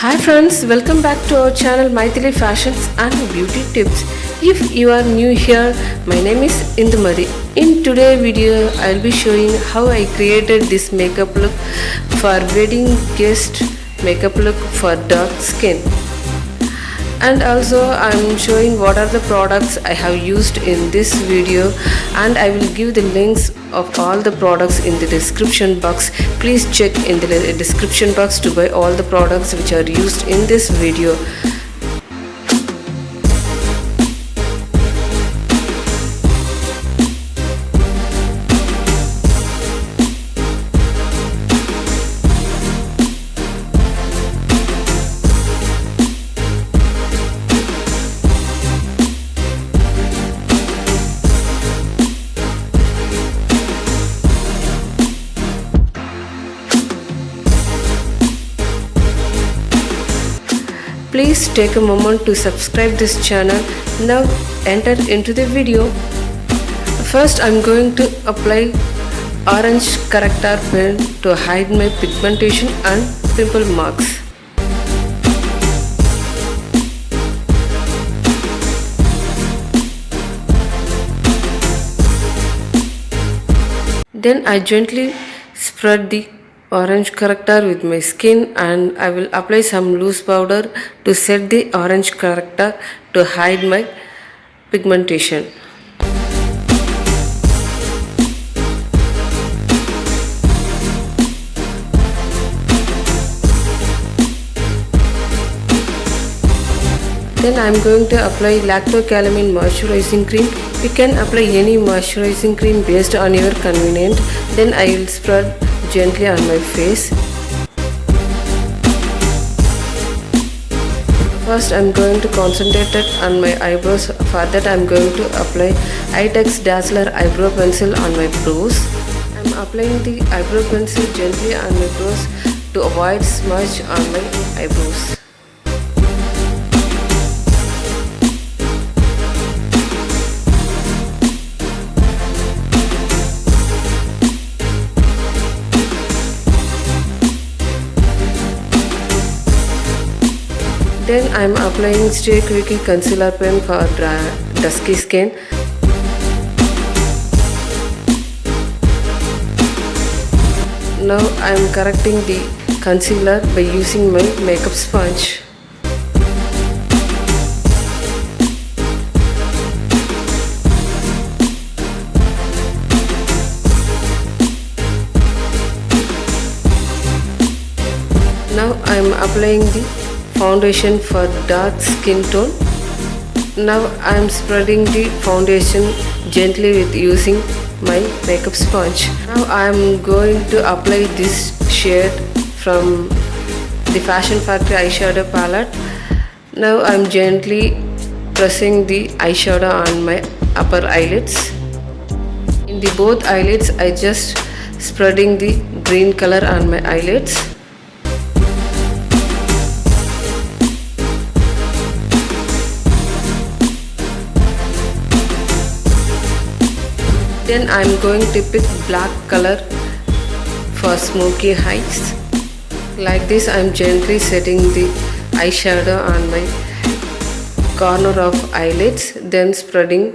Hi friends, welcome back to our channel Mythili Fashions and Beauty Tips. If you are new here, my name is Indumadhi. In today's video, I'll be showing how I created this makeup look for wedding guest makeup look for dark skin. And also I'm showing what are the products I have used in this video, and I will give the links of all the products in the description box. Please check in the description box to buy all the products which are used in this video. Please take a moment to subscribe this channel. Now enter into the video. First I'm going to apply orange corrector pen to hide my pigmentation and pimple marks. Then I gently spread the orange corrector with my skin, and I will apply some loose powder to set the orange corrector to hide my pigmentation. Then I am going to apply lactocalamine moisturizing cream. You can apply any moisturizing cream based on your convenience. Then I will spread gently on my face. First I am going to concentrate it on my eyebrows. For that I am going to apply Eyetex Dazller eyebrow pencil on my brows. I am applying the eyebrow pencil gently on my brows to avoid smudge on my eyebrows. Then I am applying Stay Quickie concealer pen for dusky skin. Now I am correcting the concealer by using my makeup sponge. Now I am applying the foundation for dark skin tone. Now I am spreading the foundation gently with using my makeup sponge. Now I am going to apply this shade from the Fashion Factory eyeshadow palette. Now I am gently pressing the eyeshadow on my upper eyelids. In the both eyelids I just spreading the green color on my eyelids. Then I am going to pick black color for smoky eyes. Like this I am gently setting the eyeshadow on my corner of eyelids, then spreading.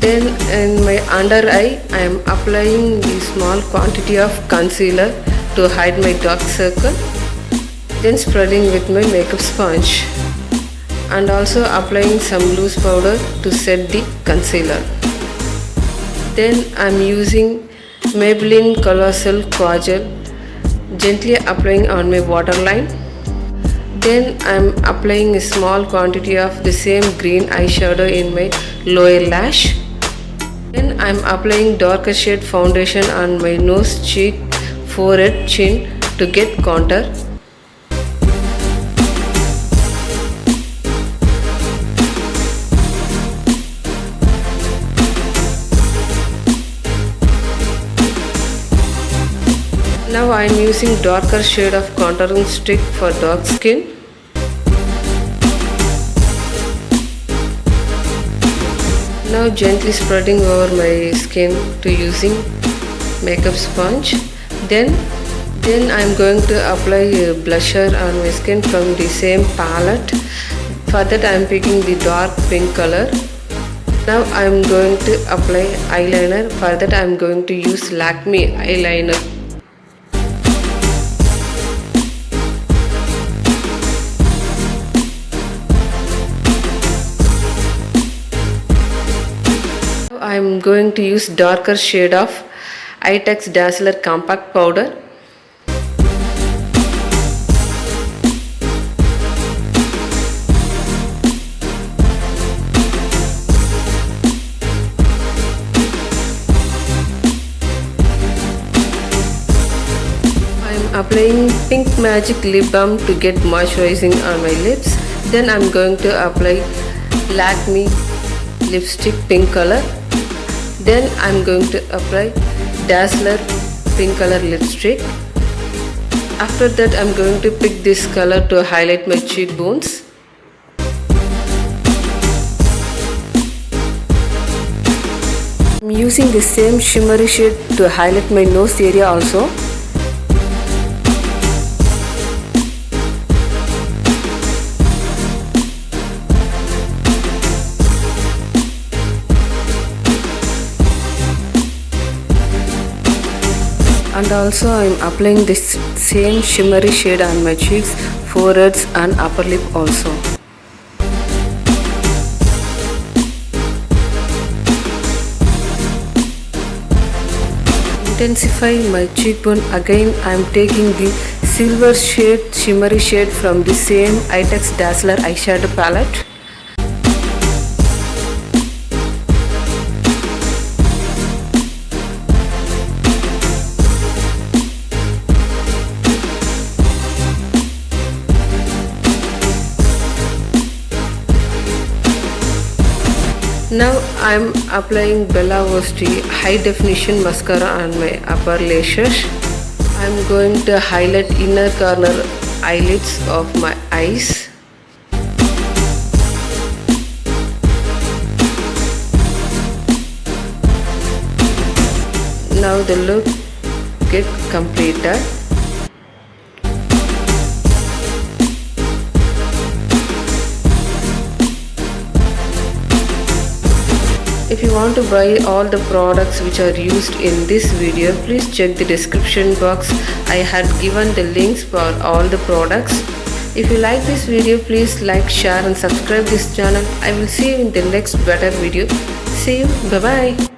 Then in my under eye I am applying the small quantity of concealer to hide my dark circle, then spreading with my makeup sponge, and also applying some loose powder to set the concealer. Then I am using Maybelline Colossal Kajal, gently applying on my waterline. Then I am applying a small quantity of the same green eyeshadow in my lower lash. Then I am applying darker shade foundation on my nose, cheek, forehead, chin to get contour. Now I am using darker shade of contouring stick for dark skin. Now gently spreading over my skin to using makeup sponge. Then I'm going to apply a blusher on my skin from the same palette. For that I am picking the dark pink color. Now I am going to apply eyeliner. For that I am going to use Lakme eyeliner. I am going to use darker shade of Eyetex Dazller compact powder. I am applying Pink Magic lip balm to get moisturizing on my lips. Then I am going to apply Lakme lipstick pink color. Then I am going to apply Dazller pink color lipstick. After that I am going to pick this color to highlight my cheekbones. I am using the same shimmery shade to highlight my nose area also. And also I am applying this same shimmery shade on my cheeks, foreheads and upper lip also. Intensify my cheekbone, again I am taking the silver shade, shimmery shade from the same Eyetex Dazller eyeshadow palette. Now I am applying Bella Vosti high definition mascara on my upper lashes. I am going to highlight inner corner eyelids of my eyes. Now the look get completed. If you want to buy all the products which are used in this video, please check the description box. I had given the links for all the products. If you like this video, please like, share and subscribe this channel. I will see you in the next better video. See you. Bye bye.